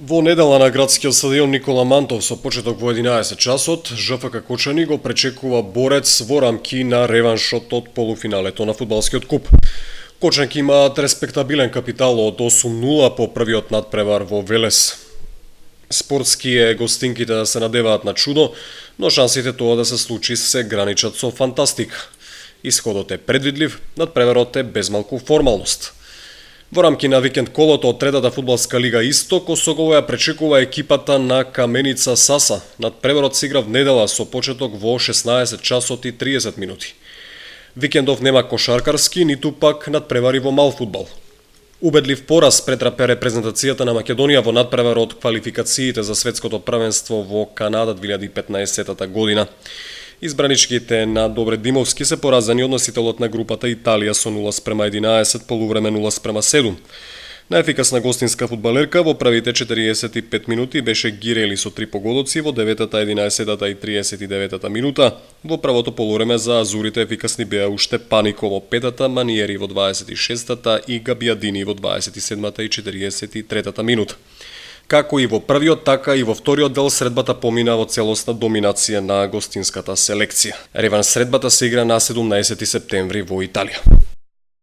Во недела на градскиот стадион Никола Мантов со почеток во 11 часот, ЖФК Кочани го пречекува Борец во рамки на реваншот од полуфиналето на фудбалскиот куп. Кочанки имаат респектабилен капитал од 8-0 по првиот надпревар во Велес. Спортски е гостинките да се надеваат на чудо, но шансите тоа да се случи се граничат со фантастика. Исходот е предвидлив, надпреварот е безмалку формалност. Во рамки на викенд колото од третата фудбалска лига Исток, Осогово ја пречекува екипата на Каменица Саса. Надпреварот се игра в недела со почеток во 16 часот и 30 минути. Викендов нема кошаркарски, ниту пак надпревари во мал фудбал. Убедлив пораз претрапе репрезентацијата на Македонија во надпреварот квалификациите за светското првенство во Канада 2015 година. Избраничките на Добре Димовски се поразени од носителот на групата Италија со 0:11, полувреме 0:7. Најефикасна гостинска фудбалерка во првите 45 минути беше Гирели со 3 погодоци во 9-та, 11-та и 39-та минута. Во првото полувреме за азурите ефикасни беа уште Панико во 5-та, Маниери во 26-та и Габиадини во 27-та и 43-та минута. Како и во првиот, така и во вториот дел средбата помина во целосна доминација на гостинската селекција. Реванш средбата се игра на 17 септември во Италија.